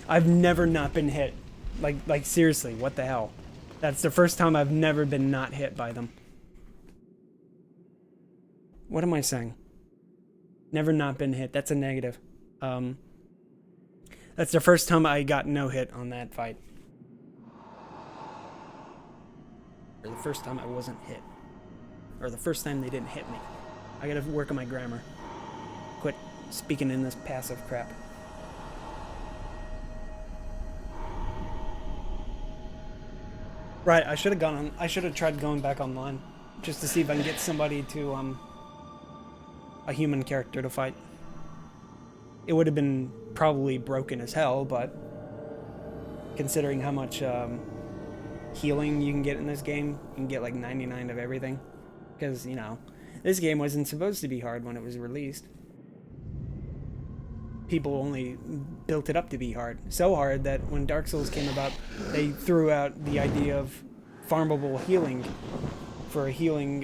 I've never not been hit. Like seriously, what the hell? That's the first time I've never been not hit by them. What am I saying? Never not been hit. That's a negative. Um, that's the first time I got no hit on that fight. Or the first time I wasn't hit. Or the first time they didn't hit me. I gotta work on my grammar. Quit speaking in this passive crap. Right, I should have gone on. I should have tried going back online just to see if I can get somebody to a human character to fight. It would have been probably broken as hell, but considering how much healing you can get in this game, you can get like 99 of everything. Because, you know, this game wasn't supposed to be hard when it was released. People only built it up to be hard. So hard that when Dark Souls came about, they threw out the idea of farmable healing for a healing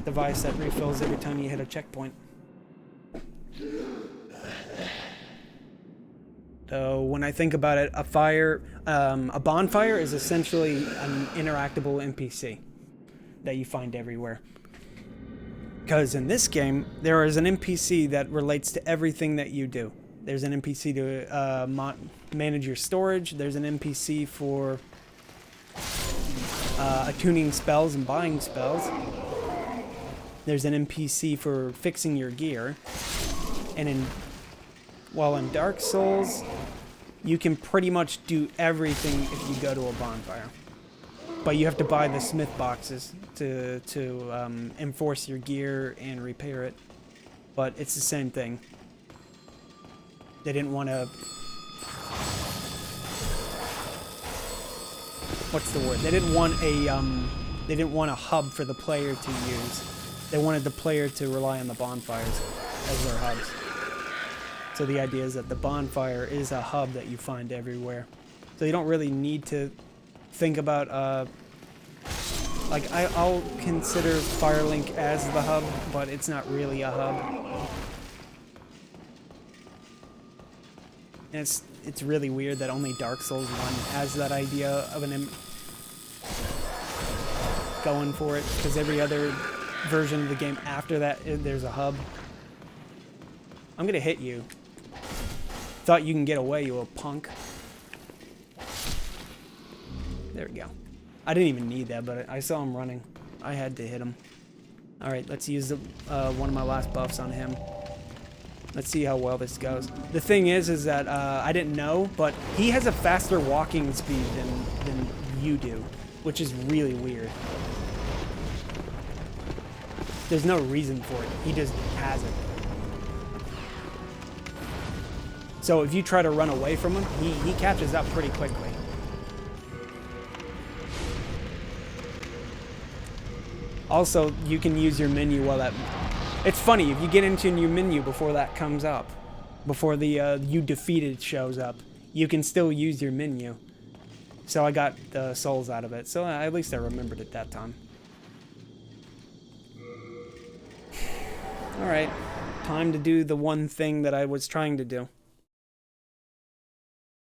device that refills every time you hit a checkpoint. So when I think about it, a bonfire is essentially an interactable NPC that you find everywhere. Because in this game, there is an NPC that relates to everything that you do. There's an NPC to manage your storage. There's an NPC for attuning spells and buying spells. There's an NPC for fixing your gear. And while in Dark Souls, you can pretty much do everything if you go to a bonfire. But you have to buy the smith boxes to enforce your gear and repair it. But it's the same thing. They didn't want to... What's the word? They didn't want a hub for the player to use. They wanted the player to rely on the bonfires as their hubs. So the idea is that the bonfire is a hub that you find everywhere. So you don't really need to think about I'll consider Firelink as the hub, but it's not really a hub. And it's really weird that only Dark Souls 1 has that idea of going for it, because every other version of the game after that there's a hub. I'm gonna hit you. Thought you can get away, you little punk. There we go. I didn't even need that, but I saw him running. I had to hit him. Alright, let's use one of my last buffs on him. Let's see how well this goes. The thing is that I didn't know, but he has a faster walking speed than you do, which is really weird. There's no reason for it. He just has it. So if you try to run away from him, he catches up pretty quickly. Also, you can use your menu while that... It's funny, if you get into your menu before that comes up, before the you defeated shows up, you can still use your menu. So I got the souls out of it, so at least I remembered it that time. Alright, time to do the one thing that I was trying to do.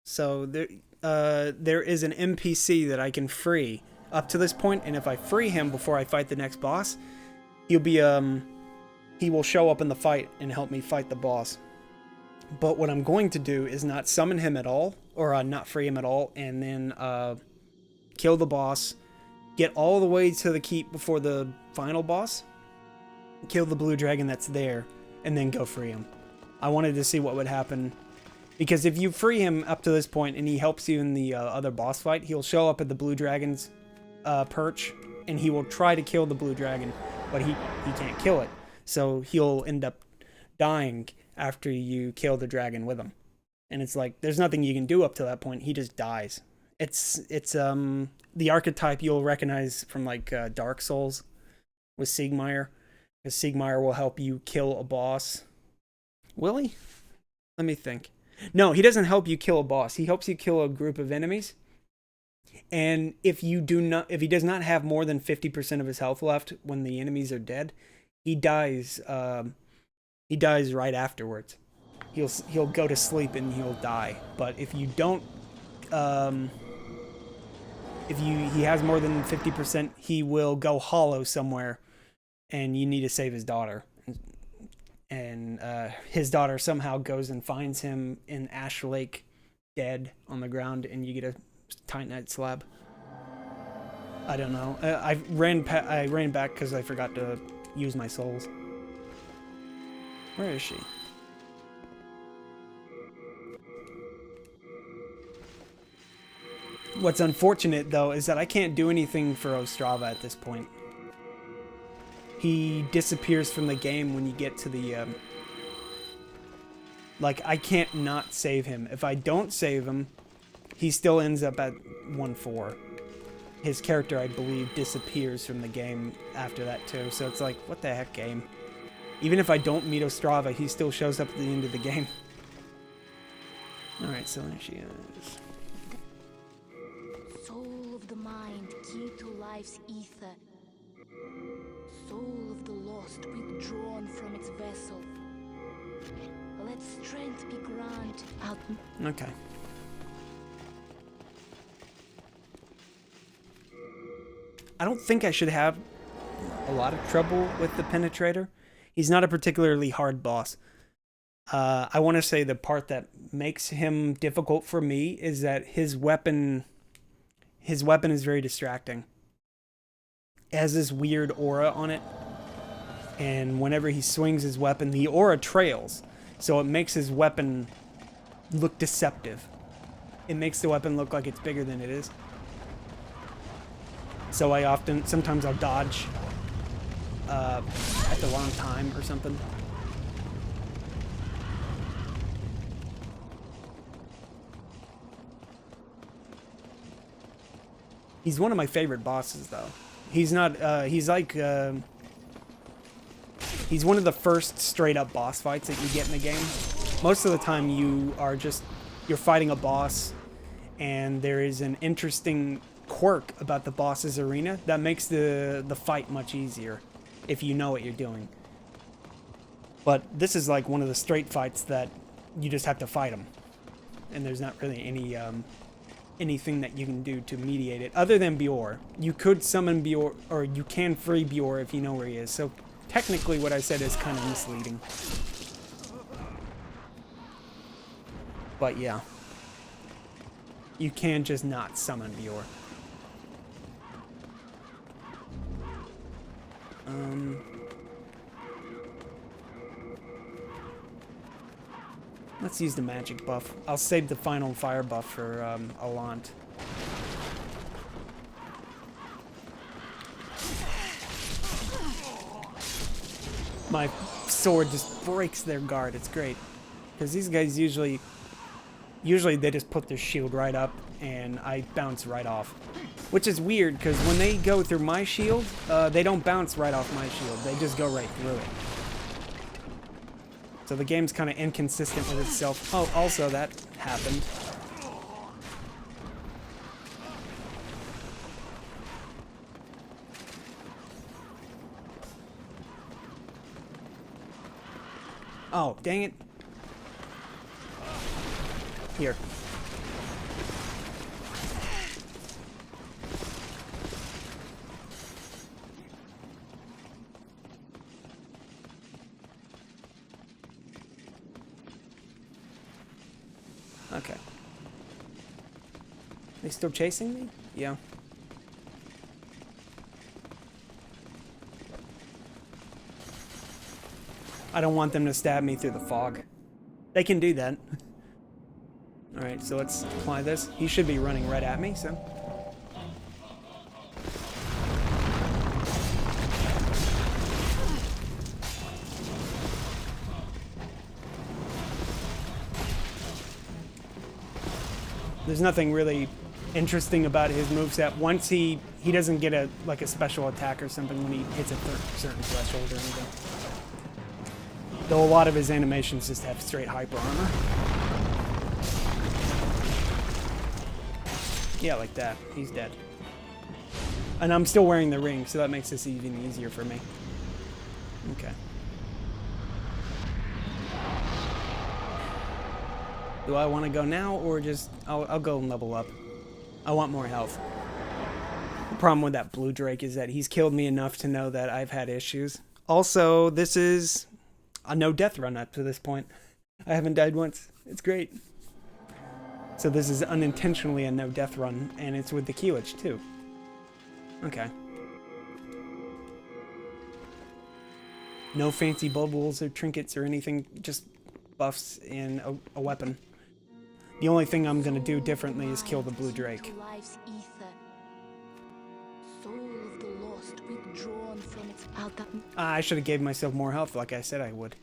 So there is an NPC that I can free up to this point, and if I free him before I fight the next boss, he'll be he will show up in the fight and help me fight the boss. But what I'm going to do is not summon him at all, or not free him at all, and then kill the boss, get all the way to the keep before the final boss, kill the blue dragon that's there, and then go free him. I wanted to see what would happen, because if you free him up to this point and he helps you in the other boss fight, he'll show up at the blue dragon's perch, and he will try to kill the blue dragon, but he can't kill it. So he'll end up dying after you kill the dragon with him. And it's like, there's nothing you can do up to that point. He just dies. It's the archetype you'll recognize from like Dark Souls with Siegmeyer. Because Siegmeyer will help you kill a boss. Will he? Let me think. No, he doesn't help you kill a boss. He helps you kill a group of enemies. And if he does not have more than 50% of his health left when the enemies are dead, he dies. He dies right afterwards. he'll go to sleep and he'll die. But if you don't, if he has more than 50%, he will go hollow somewhere, and you need to save his daughter. And his daughter somehow goes and finds him in Ash Lake, dead on the ground, and you get a Titanite slab. I don't know. I ran back because I forgot to use my souls. Where is she? What's unfortunate, though, is that I can't do anything for Ostrava at this point. He disappears from the game when you get to the... like, I can't not save him. If I don't save him, he still ends up at 1-4. His character, I believe, disappears from the game after that, too. So it's like, what the heck, game? Even if I don't meet Ostrava, he still shows up at the end of the game. Alright, so there she is. Soul of the mind, key to life's ether. Soul of the lost, withdrawn from its vessel. Let strength be granted out. Okay. I don't think I should have a lot of trouble with the Penetrator. He's not a particularly hard boss. I want to say the part that makes him difficult for me is that his weapon is very distracting. It has this weird aura on it, and whenever he swings his weapon, the aura trails, so it makes his weapon look deceptive. It makes the weapon look like it's bigger than it is. So sometimes I'll dodge at the wrong time or something. He's one of my favorite bosses, though. He's not, he's like, he's one of the first straight-up boss fights that you get in the game. Most of the time you're fighting a boss, and there is an interesting quirk about the boss's arena that makes the fight much easier if you know what you're doing. But this is like one of the straight fights that you just have to fight him, and there's not really any anything that you can do to mediate it other than Bjorn. You could summon Bjorn, or you can free Bjorn if you know where he is. So technically what I said is kind of misleading. But yeah, you can just not summon Bjorn. Let's use the magic buff. I'll save the final fire buff for Allant. My sword just breaks their guard. It's great. Because these guys usually they just put their shield right up and I bounce right off. Which is weird, because when they go through my shield, they don't bounce right off my shield. They just go right through it. So the game's kind of inconsistent with itself. Oh, also that happened. Oh, dang it. Here. Okay. They still chasing me? Yeah. I don't want them to stab me through the fog. They can do that. Alright, so let's apply this. He should be running right at me, so... There's nothing really interesting about his moveset. Once he doesn't get a special attack or something when he hits a certain threshold or anything. Though a lot of his animations just have straight hyper armor. Yeah, like that. He's dead. And I'm still wearing the ring, so that makes this even easier for me. Okay. Do I want to go now, or just... I'll go and level up. I want more health. The problem with that blue drake is that he's killed me enough to know that I've had issues. Also, this is a no death run up to this point. I haven't died once. It's great. So this is unintentionally a no death run, and it's with the Keylech too. Okay. No fancy bubbles or trinkets or anything, just buffs in a weapon. The only thing I'm gonna do differently is kill the blue drake. To life's ether. Soul of the lost withdrawn from its I should have gave myself more health like I said I would.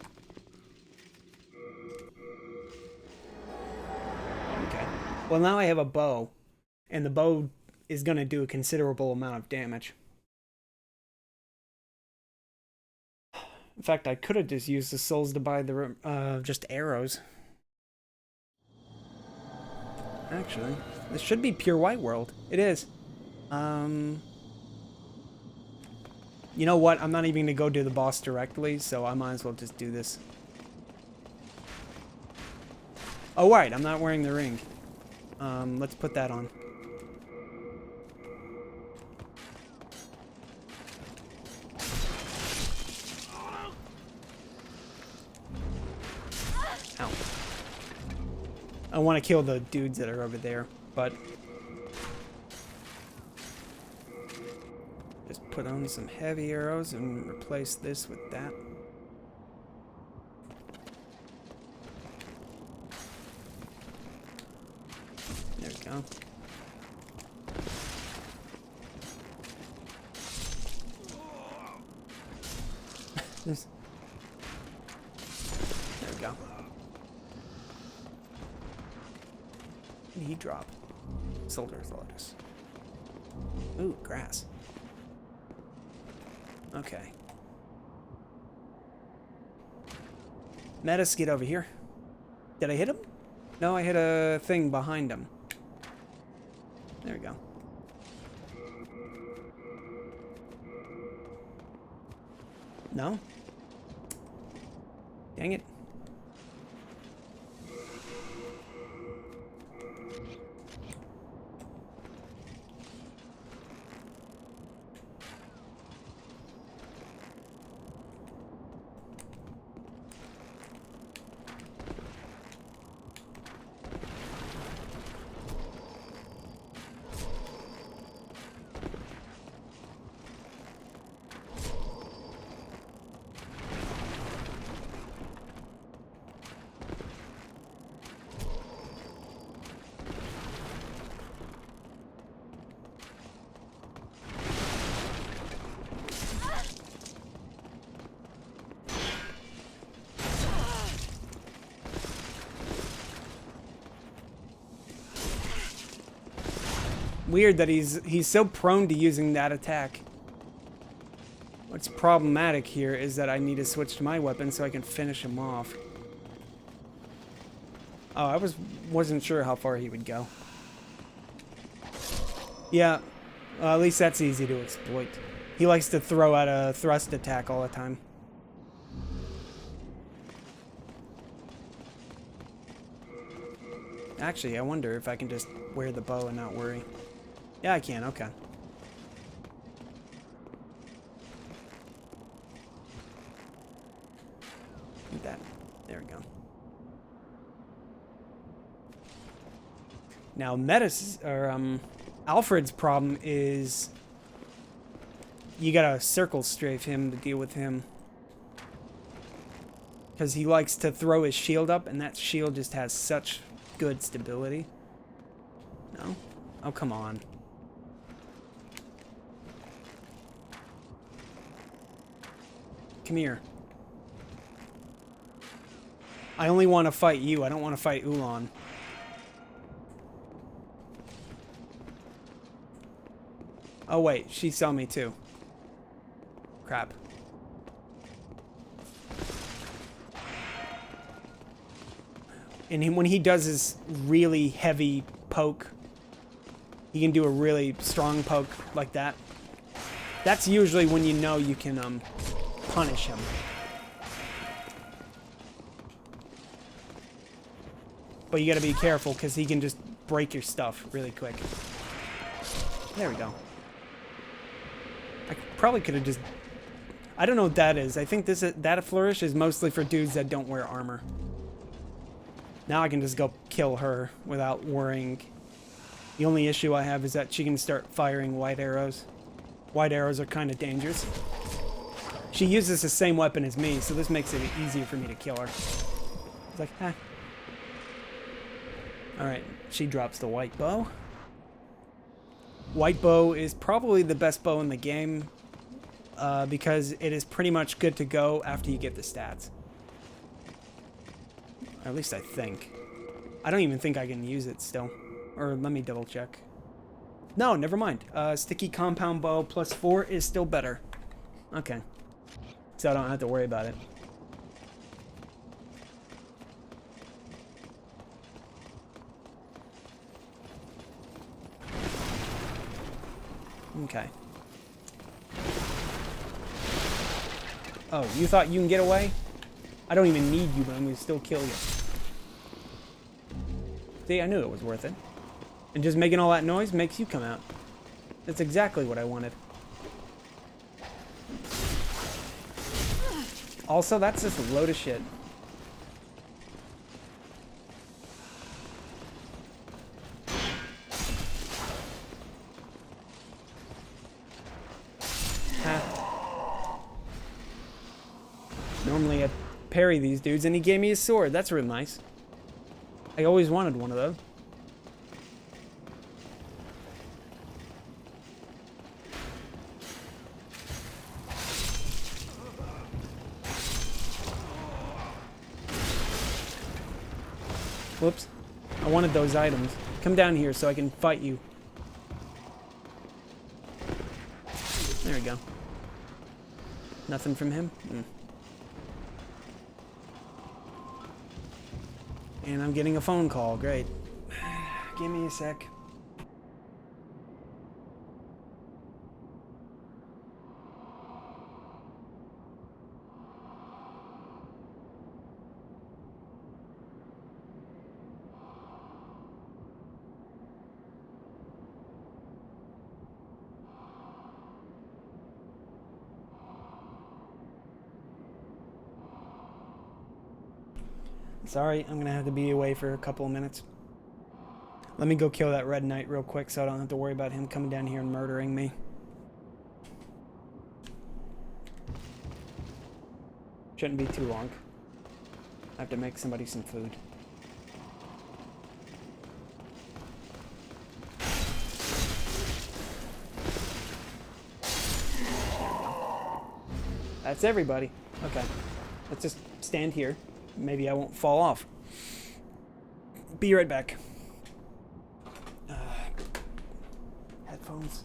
Okay. Well, now I have a bow, and the bow is gonna do a considerable amount of damage. In fact, I could have just used the souls to buy the just arrows. Actually, this should be pure white world. It is. You know what? I'm not even gonna go do the boss directly, so I might as well just do this. Oh, right, I'm not wearing the ring. Let's put that on. Ow. I want to kill the dudes that are over there, but just put on some heavy arrows and replace this with that. There we go. There we go. What did he drop? Soldier Lotus. Ooh, grass. Okay. Metis, get over here. Did I hit him? No, I hit a thing behind him. There we go. No? Dang it. Weird that he's so prone to using that attack. What's problematic here is that I need to switch to my weapon so I can finish him off. Oh, I wasn't sure how far he would go. Yeah, well, at least that's easy to exploit. He likes to throw out a thrust attack all the time. Actually, I wonder if I can just wear the bow and not worry. Yeah, I can. Okay. Do that. There we go. Now, Alfred's problem is you gotta circle strafe him to deal with him. Because he likes to throw his shield up, and that shield just has such good stability. No? Oh, come on. Come here. I only want to fight you. I don't want to fight Ulan. Oh, wait. She saw me, too. Crap. And when he does his really heavy poke, he can do a really strong poke like that. That's usually when you know you can, punish him. But you gotta be careful because he can just break your stuff really quick. There we go. I probably could have just... I don't know what that is. I think that flourish is mostly for dudes that don't wear armor. Now I can just go kill her without worrying. The only issue I have is that she can start firing white arrows. White arrows are kind of dangerous. She uses the same weapon as me, so this makes it easier for me to kill her. It's like, ah. Alright, she drops the white bow. White bow is probably the best bow in the game because it is pretty much good to go after you get the stats. Or at least I think. I don't even think I can use it still. Or let me double check. No, never mind. Sticky compound bow +4 is still better. Okay. So I don't have to worry about it. Okay. Oh, you thought you can get away? I don't even need you, but I'm gonna still kill you. See, I knew it was worth it. And just making all that noise makes you come out. That's exactly what I wanted. Also, that's just a load of shit. Normally I parry these dudes, and he gave me his sword. That's real nice. I always wanted one of those. Whoops. I wanted those items. Come down here so I can fight you. There we go. Nothing from him? And I'm getting a phone call. Great. Give me a sec. Sorry, I'm gonna have to be away for a couple of minutes. Let me go kill that red knight real quick so I don't have to worry about him coming down here and murdering me. Shouldn't be too long. I have to make somebody some food. That's everybody. Okay. Let's just stand here. Maybe I won't fall off. Be right back. Headphones.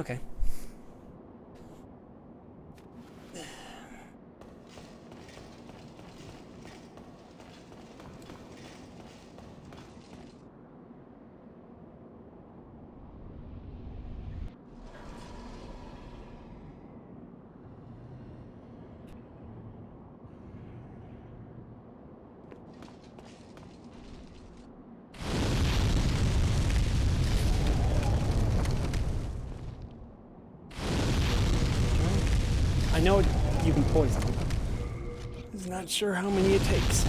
Okay. I know you can poison them. Just not sure how many it takes.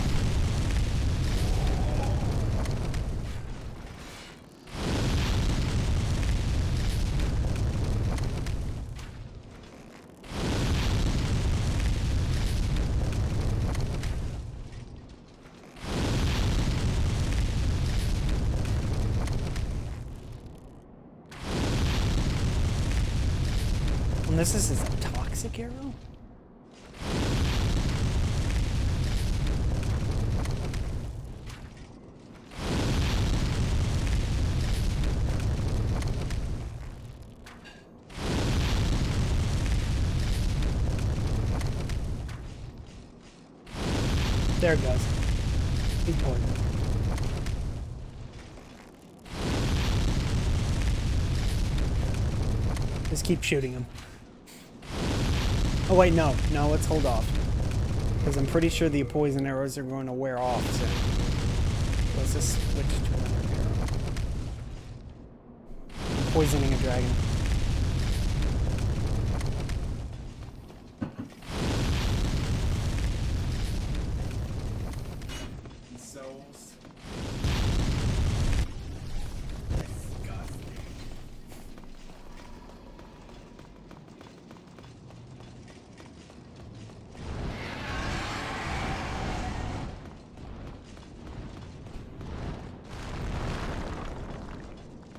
And this is a toxic arrow? There it goes. He's poisoned. Just keep shooting him. Oh wait, no. No, let's hold off. Because I'm pretty sure the poison arrows are going to wear off soon. So let's just switch to another arrow. I'm poisoning a dragon.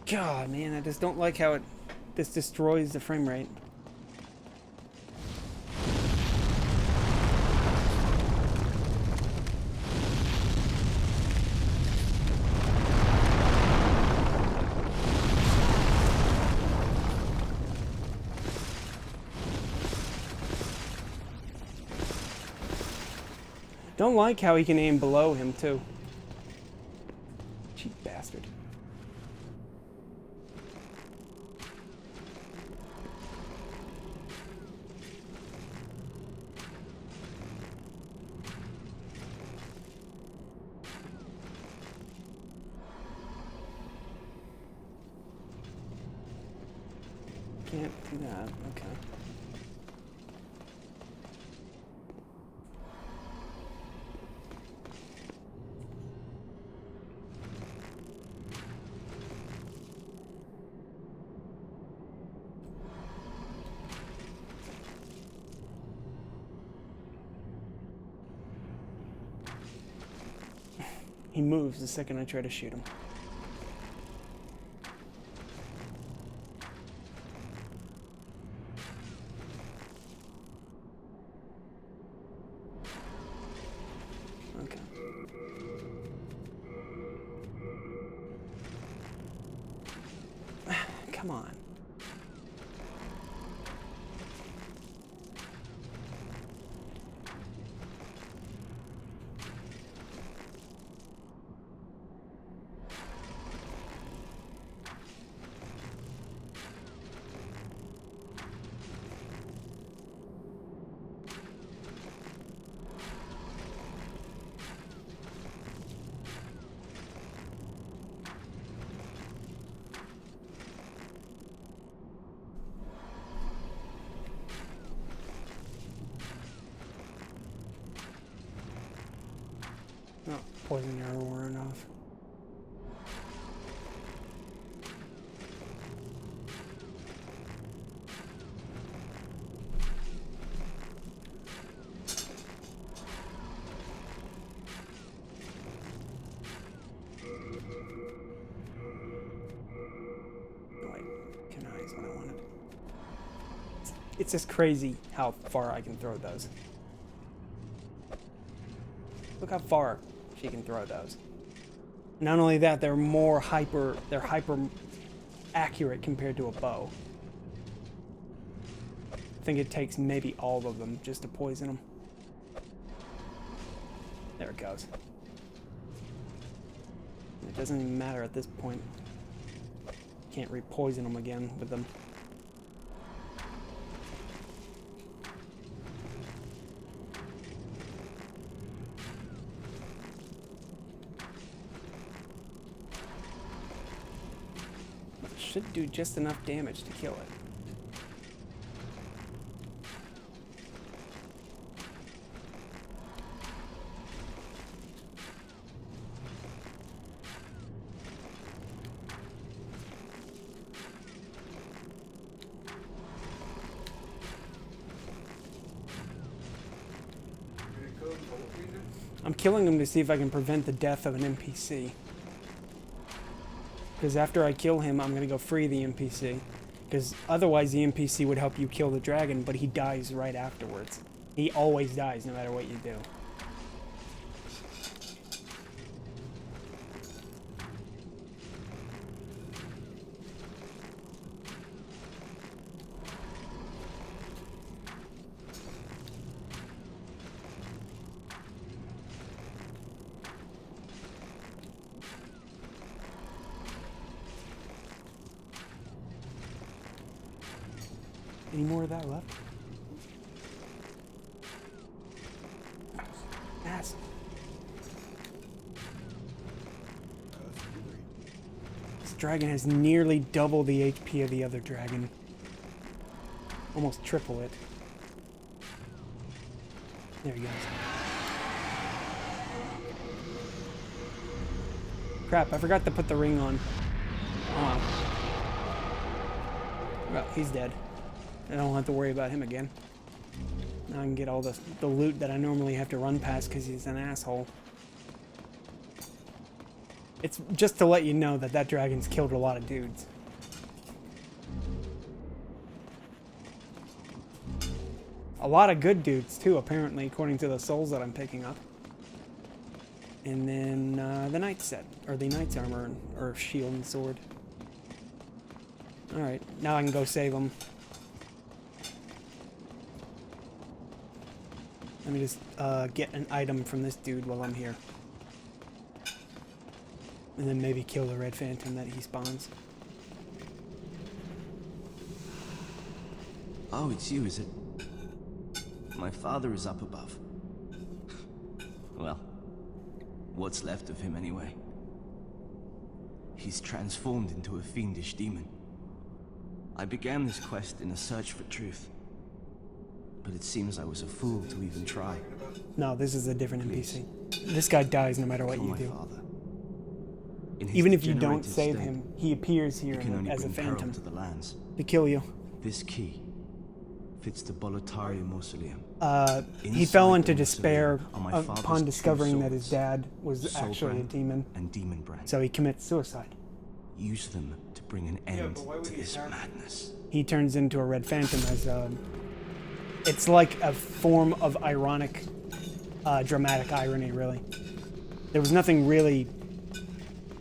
God, man, I just don't like how this destroys the frame rate. Don't like how he can aim below him, too. Cheap bastard. Can't do that. Okay. He moves the second I try to shoot him. Okay. Come on. No, poison arrow were enough. Is what I wanted. It's just crazy how far I can throw those. Look how far she can throw those. Not only that, they're hyper accurate compared to a bow. think it takes maybe all of them just to poison them. There it goes. It doesn't even matter at this point. Can't re-poison them again with them. But it should do just enough damage to kill it. I'm killing him to see if I can prevent the death of an NPC. Because after I kill him, I'm going to go free the NPC. Because otherwise the NPC would help you kill the dragon, but he dies right afterwards. He always dies no matter what you do. Any more of that left? Ass. This dragon has nearly double the HP of the other dragon. Almost triple it. There he goes. Crap, I forgot to put the ring on. Oh. Well, he's dead. I don't have to worry about him again. Now I can get all the loot that I normally have to run past because he's an asshole. It's just to let you know that that dragon's killed a lot of dudes. A lot of good dudes too, apparently, according to the souls that I'm picking up. And then the knight's set, or the knight's armor, or shield and sword. Alright, now I can go save him. Let me just get an item from this dude while I'm here. And then maybe kill the red phantom that he spawns. Oh, it's you, is it? My father is up above. Well, what's left of him anyway? He's transformed into a fiendish demon. I began this quest in a search for truth. But it seems I was a fool to even try. No, this is a different NPC. This guy dies no matter what you do. Father. Even if you don't save him, he appears here as a bring phantom to the lands. to kill you. This key fits the Boletaria mausoleum. He fell into despair upon upon discovering that his dad was actually a demon. And demon brand. So he commits suicide. Use them to bring an end to this madness. He turns into a red phantom as it's like a form of ironic, dramatic irony, really. There was nothing really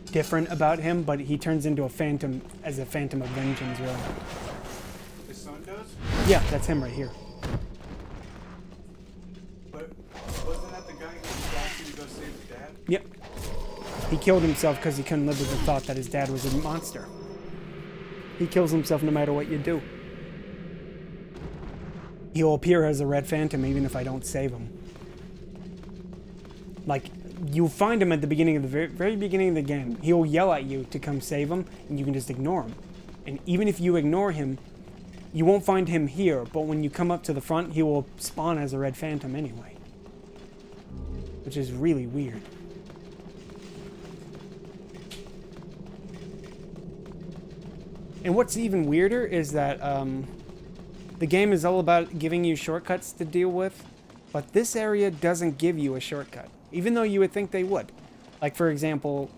different about him, but he turns into a phantom as a phantom of vengeance, really. His son does? Yeah, that's him right here. But wasn't that the guy who was asking to go save his dad? Yep. He killed himself because he couldn't live with the thought that his dad was a monster. He kills himself no matter what you do. He'll appear as a red phantom even if I don't save him. Like, you'll find him at the beginning of the very beginning of the game. He'll yell at you to come save him, and you can just ignore him. And even if you ignore him, you won't find him here, but when you come up to the front, he will spawn as a red phantom anyway. Which is really weird. And what's even weirder is that, the game is all about giving you shortcuts to deal with, but this area doesn't give you a shortcut, even though you would think they would. Like, for example,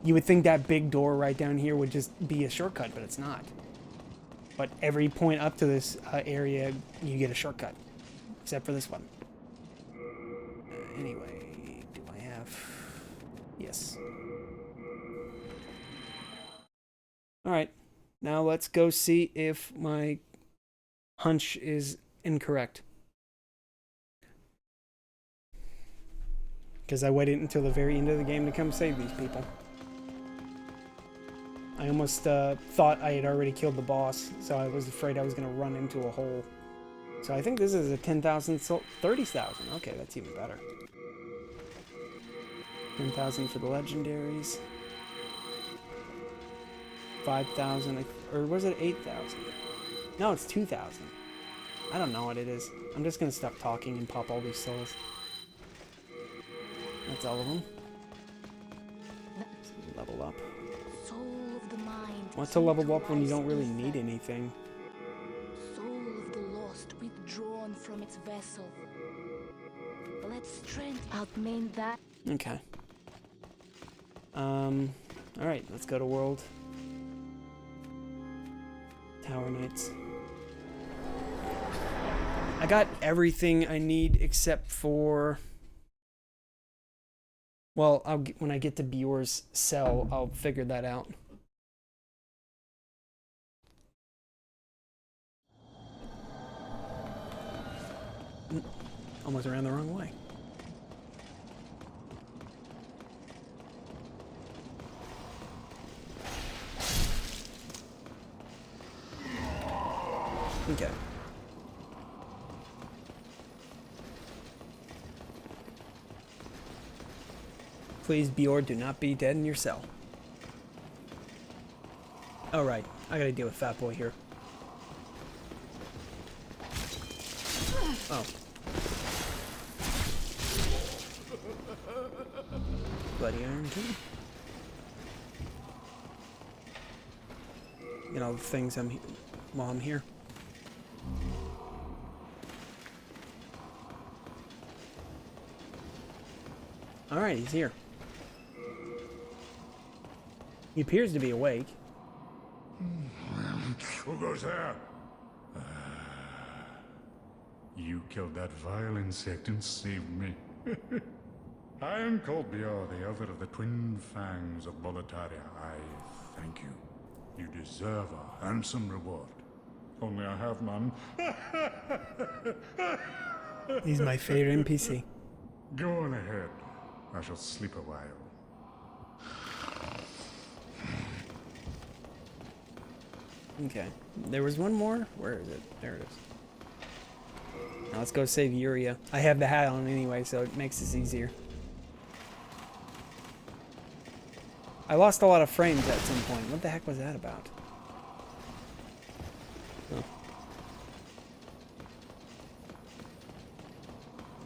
you would think that big door right down here would just be a shortcut, but it's not. But every point up to this area, you get a shortcut, except for this one. Anyway, do I have... Yes. Alright, now let's go see if my hunch is incorrect. Because I waited until the very end of the game to come save these people. I almost thought I had already killed the boss, so I was afraid I was going to run into a hole. So I think this is a 10,000, 30,000. Okay, that's even better. 10,000 for the legendaries. 5,000, or was it 8,000? No, it's 2,000. I don't know what it is. I'm just going to stop talking and pop all these souls. That's all of them. Level up. Soul of the mind. What's to level up when you don't really need anything? Soul of the lost withdrawn from its vessel. Let strength outmain that. Okay. Alright, let's go to World. Tower Knights. I got everything I need except for... Well, when I get to Bjor's cell, I'll figure that out. Almost ran the wrong way. Okay. Please, Bjor, do not be dead in your cell. Alright, I gotta deal with Fat Boy here. Oh. Bloody Iron Key. Get all the things while I'm here. Alright, he's here. He appears to be awake. Who goes there? You killed that vile insect and saved me. I am called Bjor, the elder of the twin fangs of Boletaria. I thank you. You deserve a handsome reward. Only I have none. He's my favorite NPC. Go on ahead. I shall sleep a while. Okay. There was one more? Where is it? There it is. Now let's go save Yuria. I have the hat on anyway, so it makes this easier. I lost a lot of frames at some point. What the heck was that about? Oh.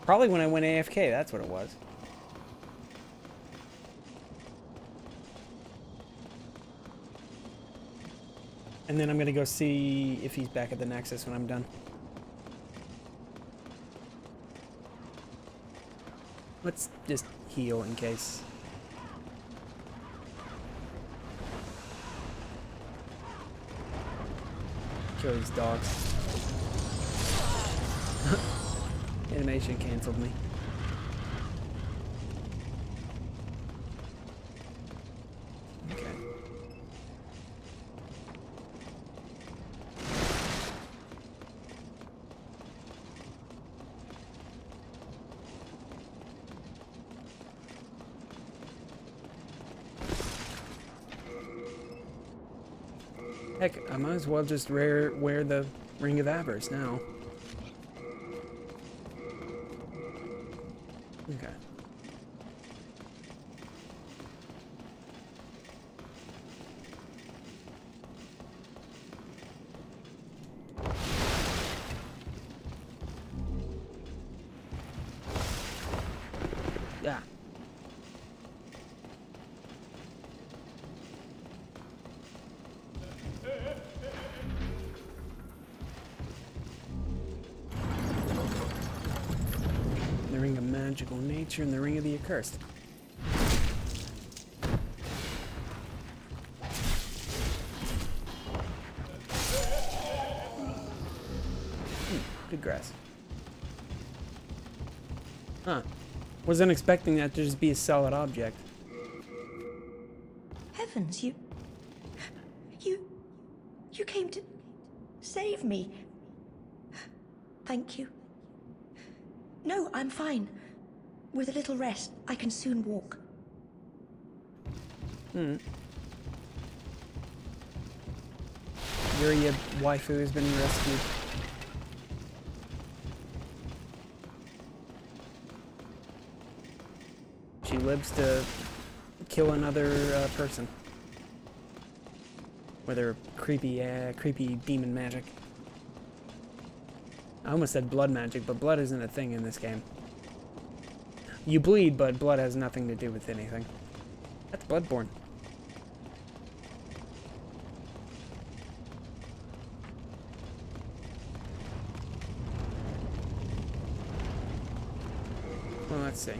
Probably when I went AFK, that's what it was. And then I'm gonna go see if he's back at the Nexus when I'm done. Let's just heal in case. Kill these dogs. Animation canceled me. Okay. Heck, I might as well just wear the Ring of Avarice now. Okay. Yeah. The Ring of Magical Nature and the Ring of the Accursed. Good grass. Huh. Wasn't expecting that to just be a solid object. Heavens, you came to save me. Thank you. No, I'm fine. With a little rest, I can soon walk. Yuri, your waifu has been rescued. She lives to kill another person with her creepy demon magic. I almost said blood magic, but blood isn't a thing in this game. You bleed, but blood has nothing to do with anything. That's Bloodborne. Well, let's see.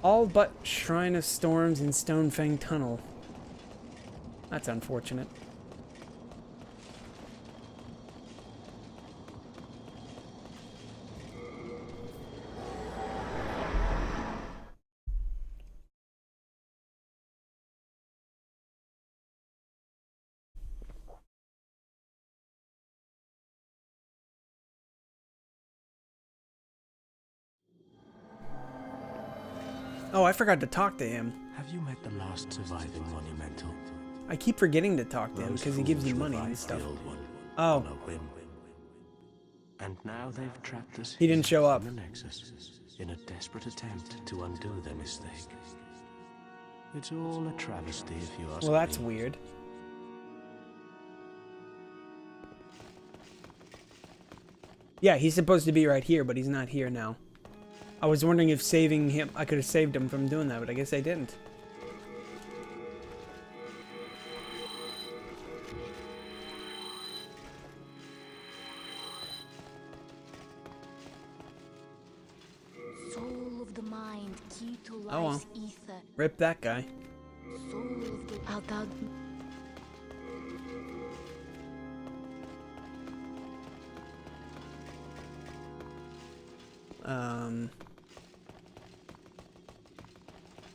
All but Shrine of Storms and Stonefang Tunnel. That's unfortunate. Oh, I forgot to talk to him. Have you met the last surviving monumental? I keep forgetting to talk to him because he gives you money and stuff. Oh. And now they've trapped us. He didn't show up. In the Nexus, in a desperate attempt to undo their mistake. It's all a travesty, if you ask me. Well, that's weird. Yeah, he's supposed to be right here, but he's not here now. I was wondering if saving him, I could have saved him from doing that, but I guess I didn't. Soul of the mind, key to Oh, well. life's ether. Rip that guy. Soul of the art thou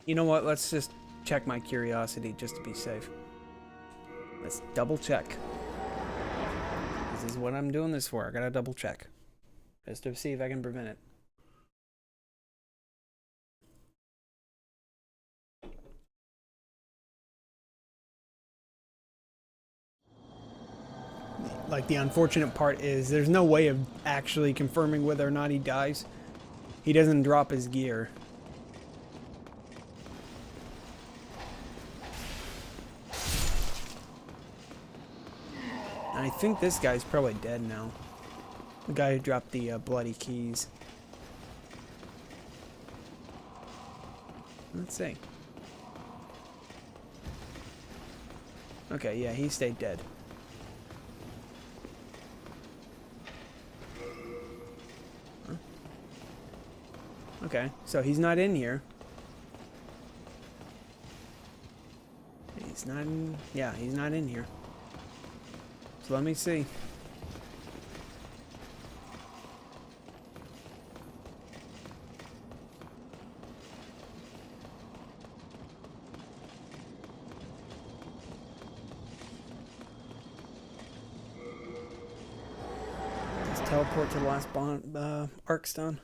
You know what? Let's just check my curiosity just to be safe. Let's double check. This is what I'm doing this for. I gotta double check. Just to see if I can prevent it. Like, the unfortunate part is there's no way of actually confirming whether or not he dies. He doesn't drop his gear. I think this guy's probably dead now. The guy who dropped the bloody keys. Let's see. Okay, yeah, he stayed dead. Huh? Okay, so he's not in here. He's not in... Yeah, he's not in here. So let me see. Let's teleport to the last Arkstone.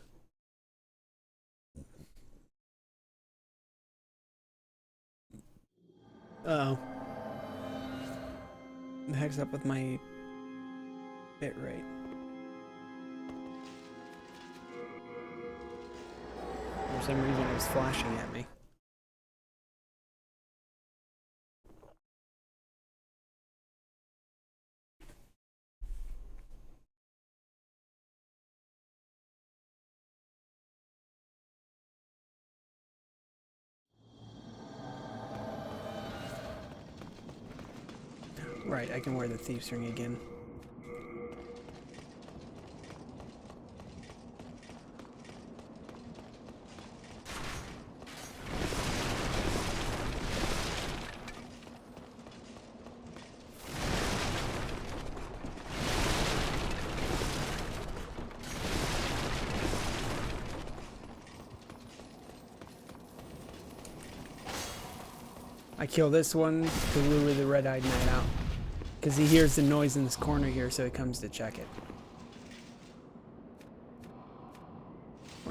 Uh-oh. The heck's up with my bit rate? For some reason it was flashing at me. Right, I can wear the Thief's Ring again. I kill this one to lure the red-eyed knight out. Because he hears the noise in this corner here, so he comes to check it.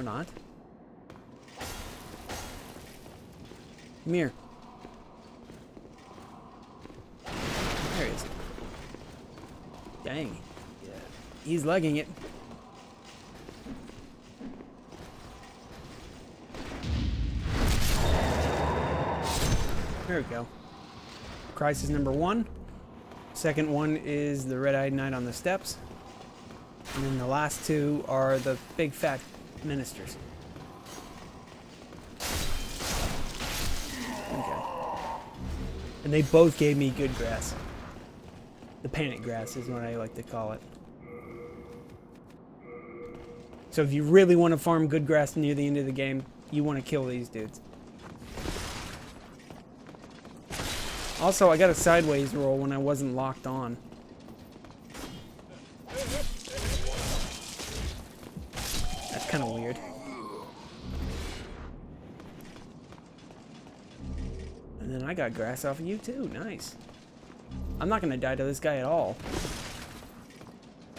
Or not. Come here. There he is. Dang. Yeah. He's legging it. There we go. Crisis number 1. Second one is the red-eyed knight on the steps. And then the last 2 are the big fat ministers. Okay. And they both gave me good grass. The panic grass is what I like to call it. So if you really want to farm good grass near the end of the game, you want to kill these dudes. Also, I got a sideways roll when I wasn't locked on. That's kind of weird. And then I got grass off of you too. Nice. I'm not going to die to this guy at all.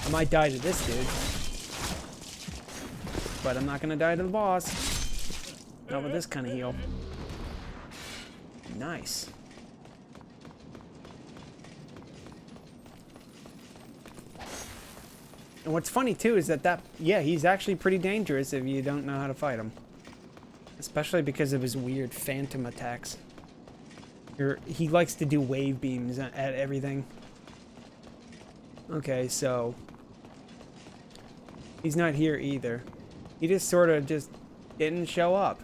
I might die to this dude. But I'm not going to die to the boss. Not with this kind of heal. Nice. And what's funny too is that yeah, he's actually pretty dangerous if you don't know how to fight him. Especially because of his weird phantom attacks. He likes to do wave beams at everything. Okay, so he's not here either. He just sort of just didn't show up.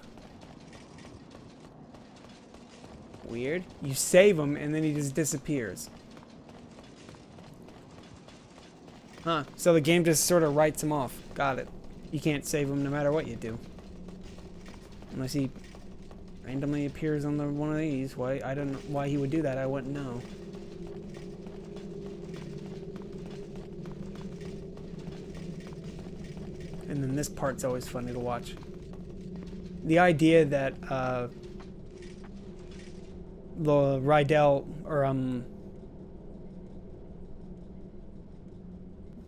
Weird. You save him and then he just disappears. Huh, so the game just sort of writes him off. Got it. You can't save him no matter what you do. Unless he randomly appears on one of these. Why? I don't know why he would do that. I wouldn't know. And then this part's always funny to watch. The idea that the Rydell or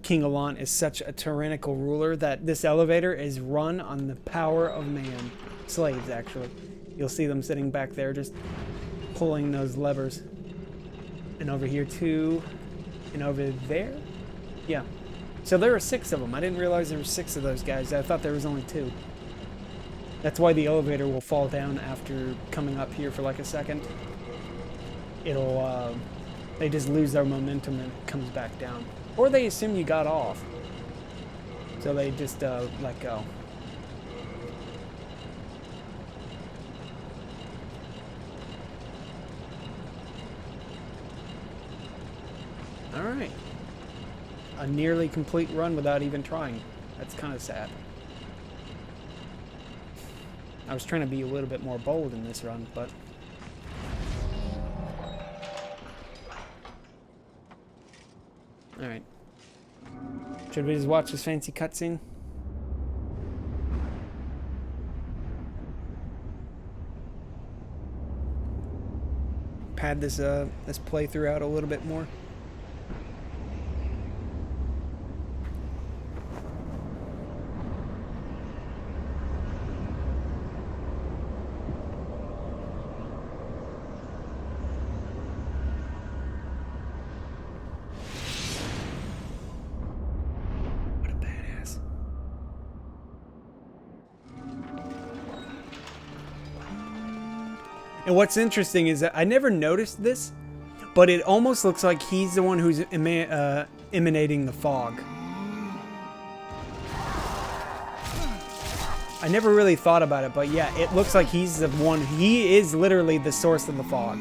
King Allant is such a tyrannical ruler that this elevator is run on the power of man. Slaves, actually. You'll see them sitting back there just pulling those levers. And over here too. And over there. Yeah. So there are 6 of them. I didn't realize there were 6 of those guys. I thought there was only 2. That's why the elevator will fall down after coming up here for like a second. It'll, they just lose their momentum and it comes back down. Or they assume you got off. So they just let go. Alright. A nearly complete run without even trying. That's kind of sad. I was trying to be a little bit more bold in this run, but... Alright. Should we just watch this fancy cutscene? Pad this playthrough out a little bit more. And what's interesting is that I never noticed this, but it almost looks like he's the one who's emanating the fog. I never really thought about it, but yeah, it looks like he's the one. He is literally the source of the fog.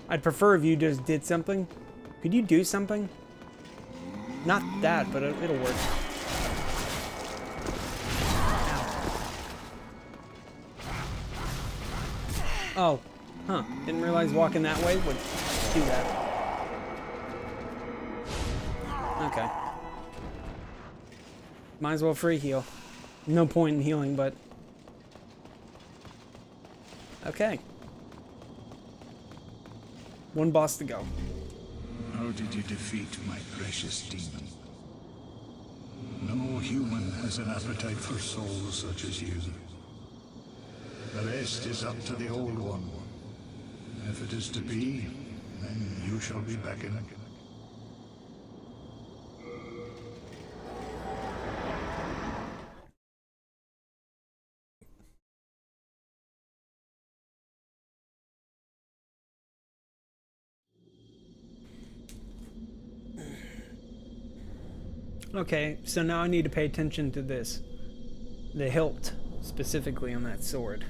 I'd prefer if you just did something. Could you do something? Not that, but it'll work. Oh, huh. Didn't realize walking that way would do that. Okay. Might as well free heal. No point in healing, but... Okay. One boss to go. How did you defeat my precious demon? No human has an appetite for souls such as you. The rest is up to the Old One. If it is to be, then you shall be beckoned. Okay, so now I need to pay attention to this. The hilt, specifically on that sword.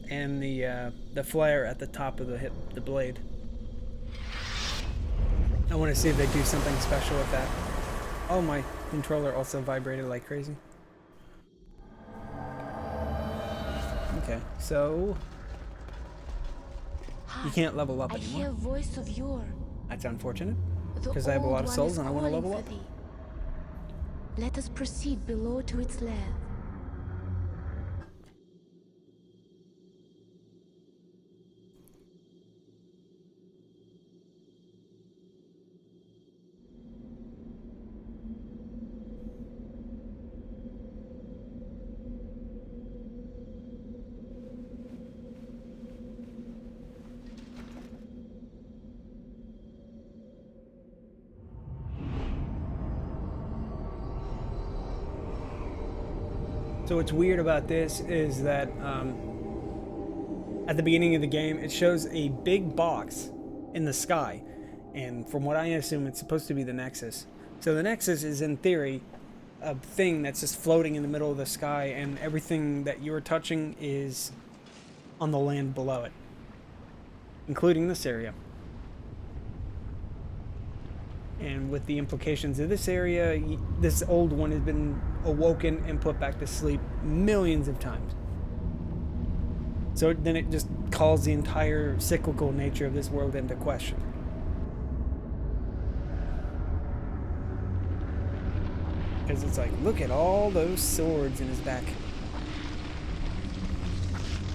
And the flare at the top of the blade. I want to see if they do something special with that. Oh, my controller also vibrated like crazy. Okay, so... You can't level up I anymore. hear a voice of yore. That's unfortunate, The because I have a lot Old of One souls is and I want to calling level for up. thee. Let us proceed below to its lair. So what's weird about this is that at the beginning of the game, it shows a big box in the sky. And from what I assume, it's supposed to be the Nexus. So the Nexus is, in theory, a thing that's just floating in the middle of the sky, and everything that you're touching is on the land below it, including this area. And with the implications of this area, this Old One has been awoken and put back to sleep millions of times. So then it just calls the entire cyclical nature of this world into question. Because it's like, look at all those swords in his back.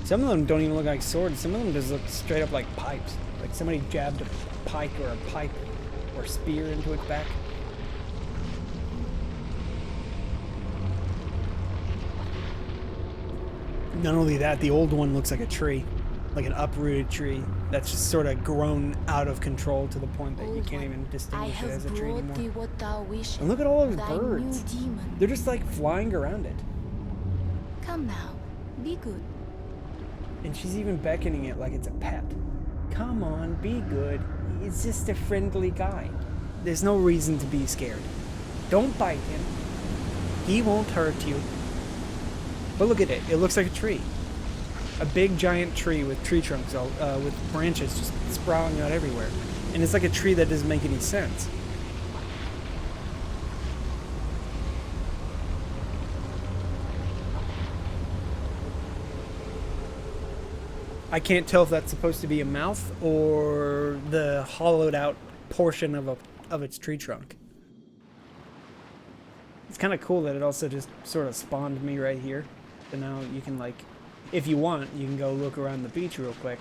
Some of them don't even look like swords. Some of them just look straight up like pipes. Like somebody jabbed a pike or a pipe or spear into its back. Not only that, the Old One looks like a tree, like an uprooted tree that's just sort of grown out of control to the point that you Old can't One, even I distinguish it have as a tree brought anymore. thee what thou wishest. And look at all those thy birds. new demon. They're just like flying around it. Come now, be good. And she's even beckoning it like it's a pet. Come on, be good. It's just a friendly guy. There's no reason to be scared. Don't bite him. He won't hurt you. But look at it. It looks like a tree. A big giant tree with tree trunks, all, with branches just sprouting out everywhere. And it's like a tree that doesn't make any sense. I can't tell if that's supposed to be a mouth or the hollowed out portion of its tree trunk. It's kind of cool that it also just sort of spawned me right here. So now you can, like, if you want, you can go look around the beach real quick.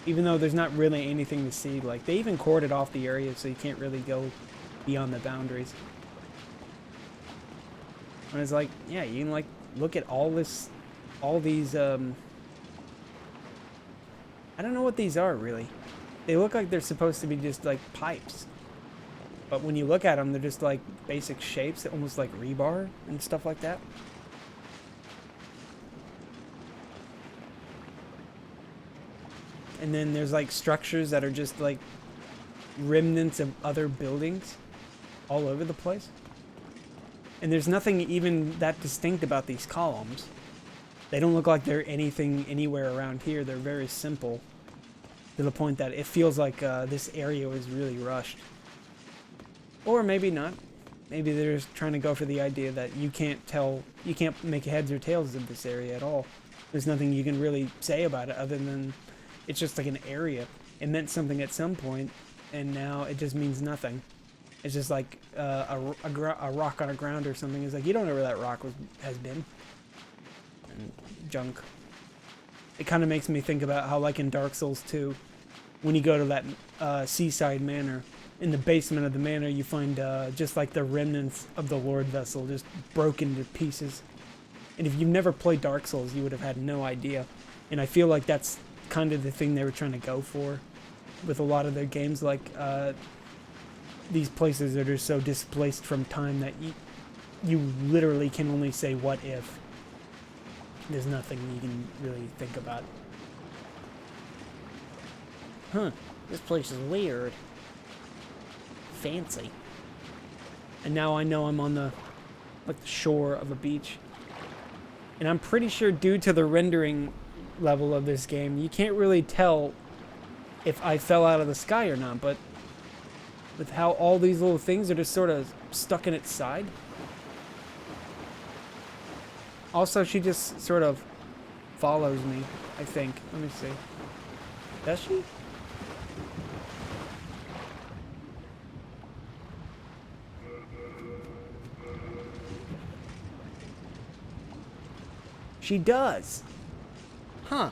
Even though there's not really anything to see. Like, they even corded off the area so you can't really go beyond the boundaries. And it's like, yeah, you can, like, look at all these, I don't know what these are, really. They look like they're supposed to be just, like, pipes. But when you look at them, they're just, like, basic shapes, almost like rebar and stuff like that. And then there's, like, structures that are just, like, remnants of other buildings all over the place. And there's nothing even that distinct about these columns. They don't look like they're anything anywhere around here. They're very simple to the point that it feels like this area was really rushed. Or maybe not. Maybe they're just trying to go for the idea that you can't make heads or tails of this area at all. There's nothing you can really say about it other than it's just like an area. It meant something at some point, and now it just means nothing. It's just like a rock on a ground or something. It's like, you don't know where that rock has been. And junk. It kind of makes me think about how, like in Dark Souls 2, when you go to that seaside manor, in the basement of the manor, you find just like the remnants of the Lord Vessel just broken to pieces. And if you've never played Dark Souls, you would have had no idea. And I feel like that's kind of the thing they were trying to go for with a lot of their games, like these places that are so displaced from time that you literally can only say what if. There's nothing you can really think about. Huh, this place is weird. Fancy. And now I know I'm on the shore of a beach. And I'm pretty sure due to the rendering level of this game, you can't really tell if I fell out of the sky or not, but with how all these little things are just sort of stuck in its side. Also, she just sort of follows me, I think. Let me see. Does she? She does. Huh.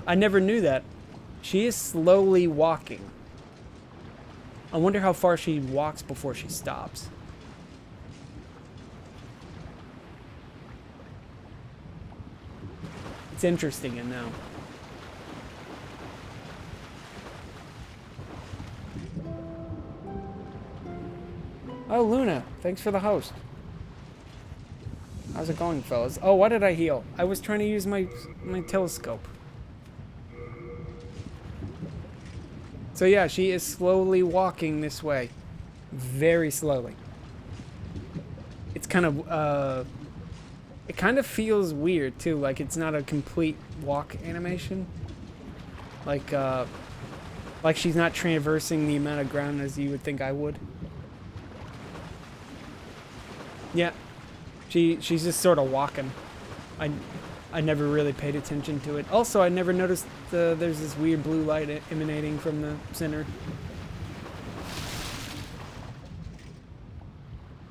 I never knew that. She is slowly walking. I wonder how far she walks before she stops. It's interesting to know. Oh, Luna, thanks for the host. How's it going, fellas? Oh, why did I heal? I was trying to use my telescope. So yeah, she is slowly walking this way. Very slowly. It's kind of, it kind of feels weird too, like it's not a complete walk animation. Like she's not traversing the amount of ground as you would think I would. Yeah, she's just sort of walking. I never really paid attention to it. Also, I never noticed there's this weird blue light emanating from the center.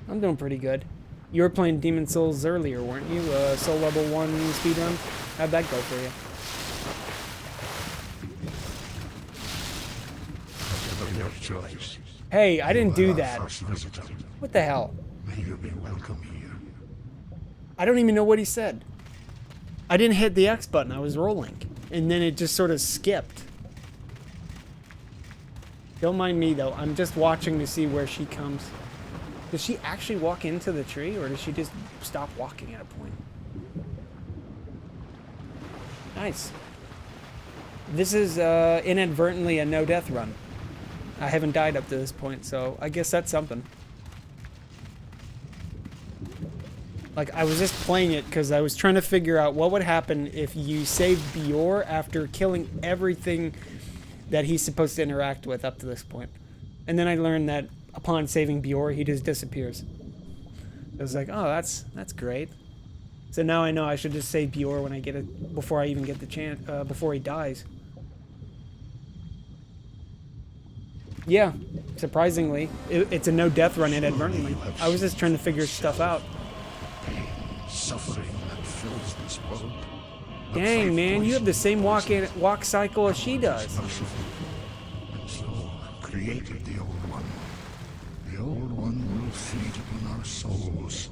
I'm doing pretty good. You were playing Demon Souls earlier, weren't you? Soul Level 1 speedrun? How'd that go for you? Hey, I didn't do that. What the hell? May you be welcome here. I don't even know what he said. I didn't hit the X button, I was rolling. And then it just sort of skipped. Don't mind me though, I'm just watching to see where she comes. Does she actually walk into the tree, or does she just stop walking at a point? Nice. This is inadvertently a no-death run. I haven't died up to this point, so I guess that's something. Like, I was just playing it because I was trying to figure out what would happen if you saved Bior after killing everything that he's supposed to interact with up to this point. And then I learned that upon saving Bior, he just disappears. I was like, oh, that's great. So now I know I should just save Bior when I get it, before I even get the chance, before he dies. Yeah, surprisingly, it's a no-death run inadvertently. I was just trying to figure stuff out. Suffering that fills this world. Dang, man, you have the same walk cycle as she does. And so created the Old One. The Old One will feed upon our souls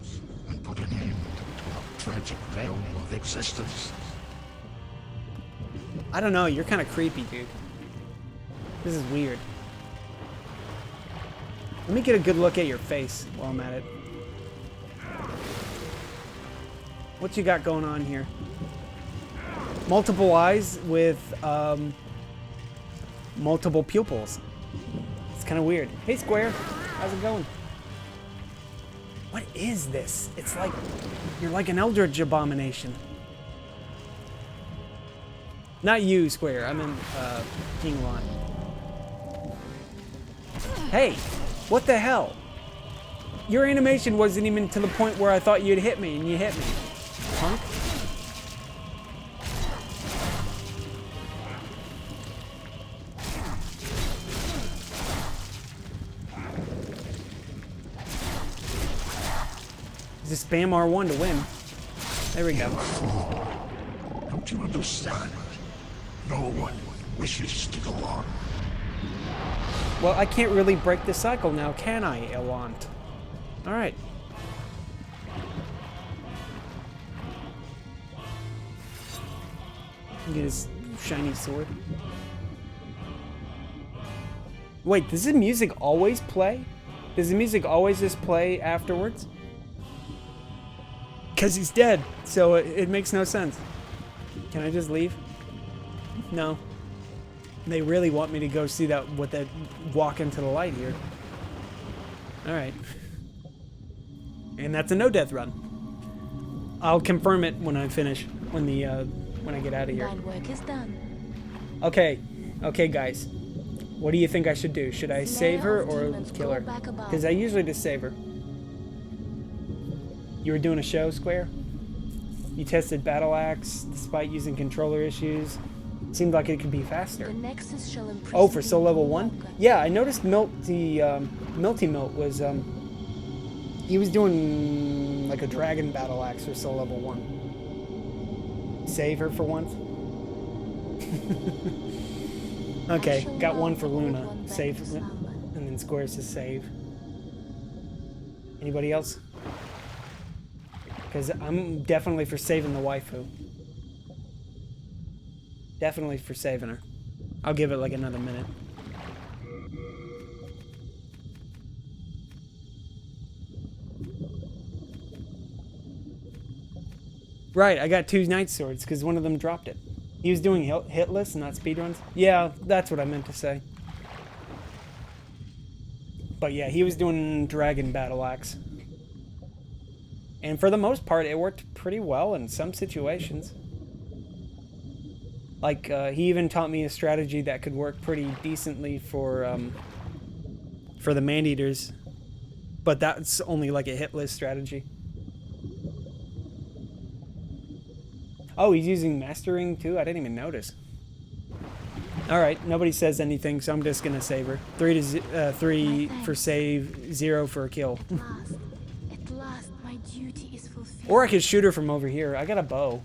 and put an end to our tragic realm of existence. I don't know, you're kind of creepy, dude. This is weird. Let me get a good look at your face while I'm at it. What you got going on here? Multiple eyes with multiple pupils. It's kind of weird. Hey, Square. How's it going? What is this? It's like you're like an eldritch abomination. Not you, Square. I meant King Lon. Hey, what the hell? Your animation wasn't even to the point where I thought you'd hit me, and you hit me. Punk? Just spam R1 to win. There we go. Don't you understand? No one wishes to go on. Well, I can't really break the cycle now, can I, Elant? Alright. Get his shiny sword. Wait, does the music always play? Does the music always just play afterwards? Because he's dead, so it makes no sense. Can I just leave? No. They really want me to go see that, what that walk into the light here. Alright. And that's a no-death run. I'll confirm it when I finish, when I get out of here. Thine work is done. Okay. Okay, guys. What do you think I should do? Should I save her or kill her? Because I usually just save her. You were doing a show, Square? You tested Battle Axe despite using controller issues. Seemed like it could be faster. The Nexus shall imprison Oh, for soul you level no 1? longer. Yeah, I noticed Milty Milt was he was doing like a dragon battle axe for soul level 1. Save her for once. Okay, got one for Luna. Save, and then Squares to save. Anybody else? Because I'm definitely for saving the waifu. Definitely for saving her. I'll give it like another minute. Right, I got 2 Knight Swords because one of them dropped it. He was doing hitless, not speedruns. Yeah, that's what I meant to say. But yeah, he was doing Dragon Battle Axe. And for the most part, it worked pretty well in some situations. Like, he even taught me a strategy that could work pretty decently for the Maneaters. But that's only like a hitless strategy. Oh, he's using Mastering too? I didn't even notice. Alright, nobody says anything, so I'm just gonna save her. 3 for save, 0 for a kill. At last, my duty is fulfilled. Or I could shoot her from over here. I got a bow.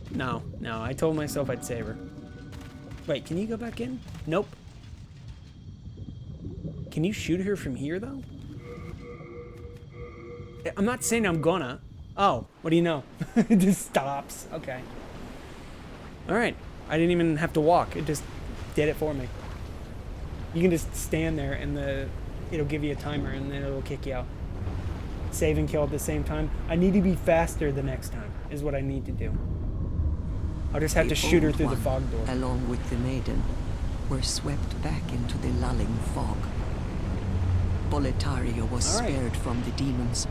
No, I told myself I'd save her. Wait, can you go back in? Nope. Can you shoot her from here, though? I'm not saying I'm gonna. Oh, what do you know? It just stops. Okay. Alright. I didn't even have to walk. It just did it for me. You can just stand there and it'll give you a timer and then it'll kick you out. Save and kill at the same time. I need to be faster the next time, is what I need to do. I'll just have to shoot her through the fog door. Along with the maiden, were swept back into the lulling fog. Boletaria was spared from the demons,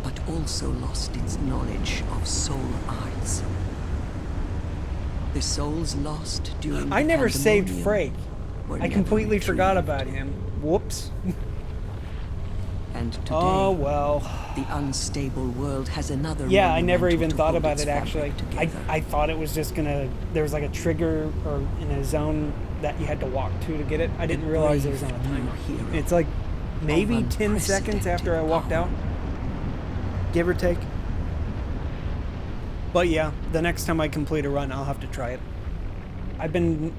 but also lost its knowledge of soul eyes. The souls lost during I never saved pandemonium Frake. were I never completely forgot retrieved. about him. Whoops. And today, Oh, well. the unstable world has another Yeah, I never monumental even to thought hold about its it, actually. fabric together. I thought it was just gonna... There was like a trigger or in a zone that you had to walk to get it. I didn't realize it was on a timer. hero It's like maybe 10 seconds after I walked out. Give or take. But yeah, the next time I complete a run, I'll have to try it. I've been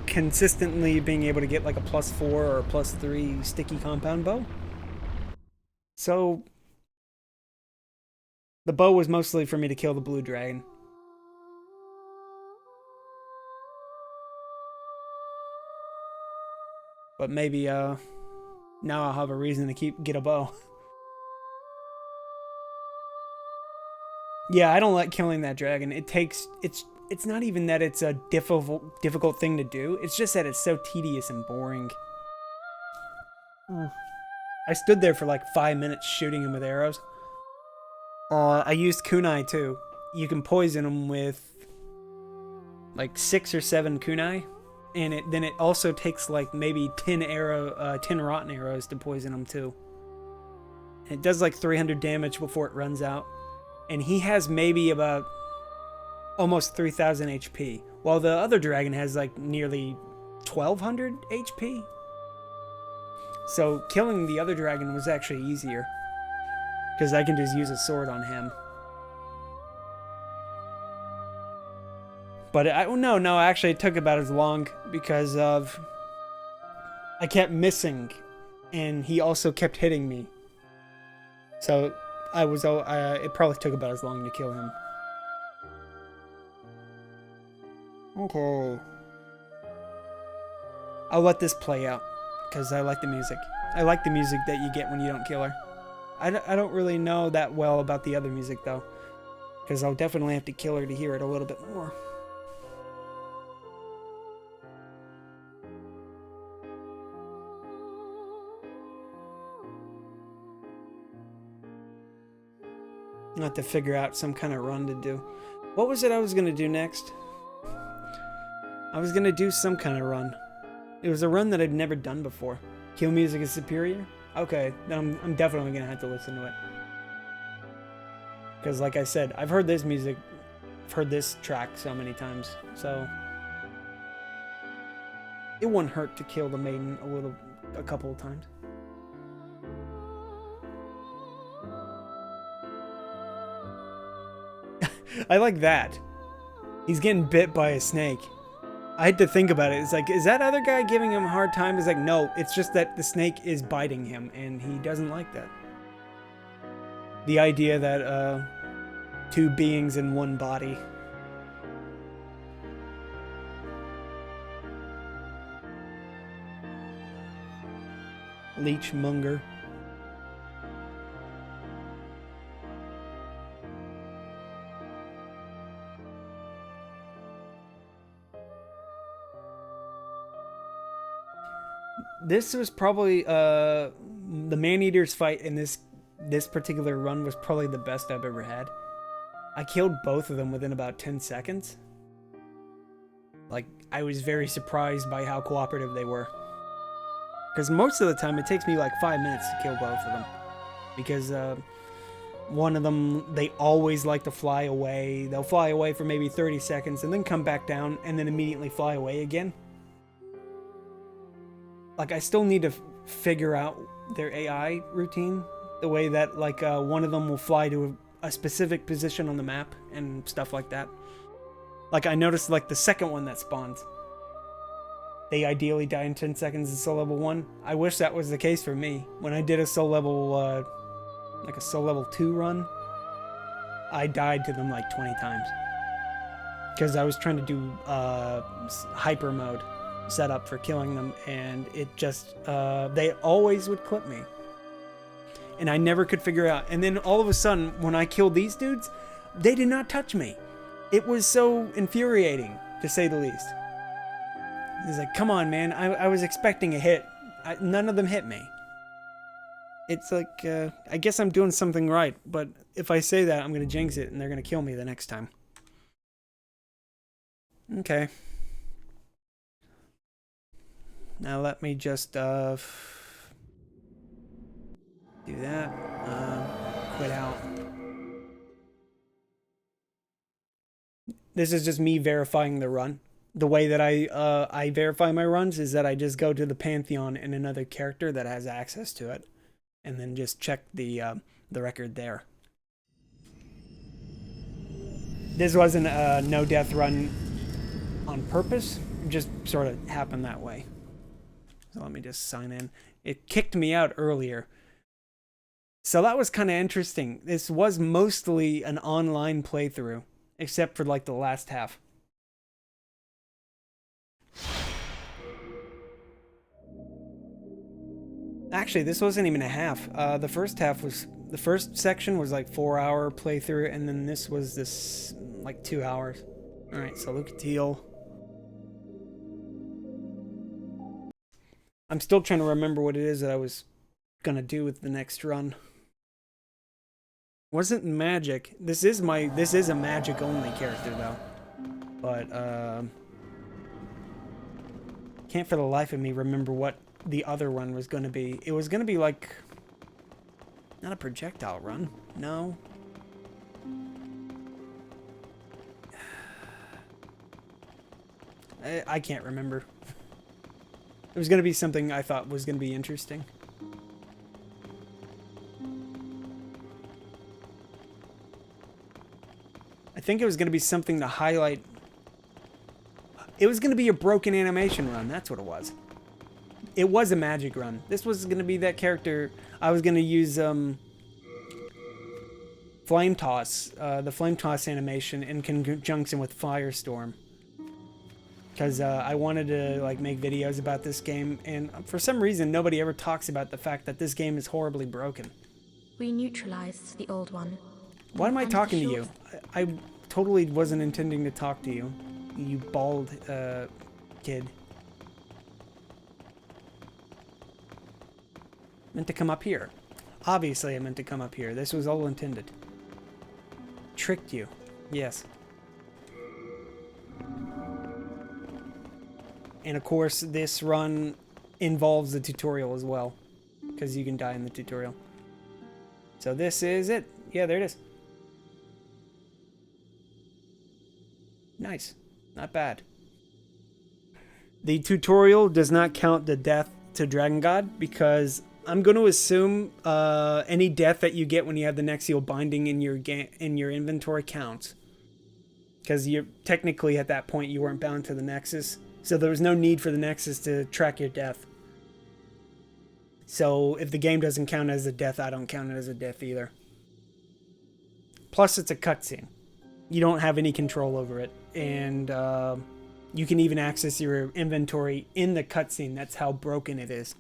consistently being able to get like a +4 or a +3 sticky compound bow. So the bow was mostly for me to kill the blue dragon. But maybe now I'll have a reason to get a bow. Yeah, I don't like killing that dragon. It's not even that it's a difficult thing to do. It's just that it's so tedious and boring. I stood there for like 5 minutes shooting him with arrows. I used kunai too. You can poison him with like 6 or 7 kunai, and then it also takes like maybe 10 rotten arrows to poison him too. And it does like 300 damage before it runs out. And he has maybe about almost 3,000 HP, while the other dragon has like nearly 1,200 HP. So killing the other dragon was actually easier. Because I can just use a sword on him. But no, actually it took about as long because of I kept missing and he also kept hitting me. So it probably took about as long to kill him. Okay. I'll let this play out because I like the music. I like the music that you get when you don't kill her. I don't really know that well about the other music though, because I'll definitely have to kill her to hear it a little bit more. I'll have to figure out some kind of run to do. What was it I was going to do next? I was going to do some kind of run. It was a run that I'd never done before. Kill music is superior? Okay, then I'm definitely going to have to listen to it. Because like I said, I've heard this music, I've heard this track so many times, so it wouldn't hurt to kill the maiden a couple of times. I like that. He's getting bit by a snake. I had to think about it. It's like, is that other guy giving him a hard time? It's like, no, it's just that the snake is biting him, and he doesn't like that. The idea that, two beings in one body. Leechmonger. This was probably the Man-Eater's fight in this particular run was probably the best I've ever had. I killed both of them within about 10 seconds. Like, I was very surprised by how cooperative they were. Because most of the time it takes me like 5 minutes to kill both of them. Because one of them, they always like to fly away. They'll fly away for maybe 30 seconds and then come back down and then immediately fly away again. Like, I still need to figure out their AI routine. The way that, like, one of them will fly to a specific position on the map and stuff like that. Like, I noticed, like, the second one that spawns, they ideally die in 10 seconds in Soul Level 1. I wish that was the case for me. When I did a Soul Level, like a Soul Level 2 run, I died to them like 20 times. Because I was trying to do hyper mode setup for killing them, and it just, they always would clip me. And I never could figure out. And then all of a sudden, when I killed these dudes, they did not touch me. It was so infuriating, to say the least. It's like, come on, man. I was expecting a hit. None of them hit me. It's like, I guess I'm doing something right. But if I say that, I'm going to jinx it, and they're going to kill me the next time. Okay. Now let me just, do that. Quit out. This is just me verifying the run. The way that I verify my runs is that I just go to the Pantheon and another character that has access to it, and then just check the record there. This wasn't a no death run on purpose. It just sort of happened that way. So let me just sign in. It kicked me out earlier. So that was kind of interesting. This was mostly an online playthrough, except for like the last half. Actually, this wasn't even a half. The first section was like 4-hour playthrough, and then this was like 2 hours. All right, so Lucatiel. I'm still trying to remember what it is that I was gonna do with the next run. Wasn't magic. This is a magic only character though. But can't for the life of me remember what the other run was gonna be. It was gonna be like not a projectile run. No. I can't remember. It was going to be something I thought was going to be interesting. think it was going to be something to highlight. It was going to be a broken animation run. That's what it was. It was a magic run. This was going to be that character. I was going to use Flame Toss, the Flame Toss animation in conjunction with Firestorm. Because I wanted to like make videos about this game, and for some reason nobody ever talks about the fact that this game is horribly broken. We neutralized the old one. Why am I And talking to the you? I totally wasn't intending to talk to you, you bald kid. Meant to come up here. Obviously I meant to come up here. This was all intended. Tricked you. Yes. And of course, this run involves the tutorial as well, because you can die in the tutorial. So this is it. Yeah, there it is. Nice. Not bad. The tutorial does not count the death to Dragon God, because I'm going to assume any death that you get when you have the Nexial binding in your inventory counts. Because you're technically at that point you weren't bound to the Nexus. So there was no need for the Nexus to track your death. So if the game doesn't count as a death, I don't count it as a death either. Plus it's a cutscene. You don't have any control over it. And you can even access your inventory in the cutscene. That's how broken it is.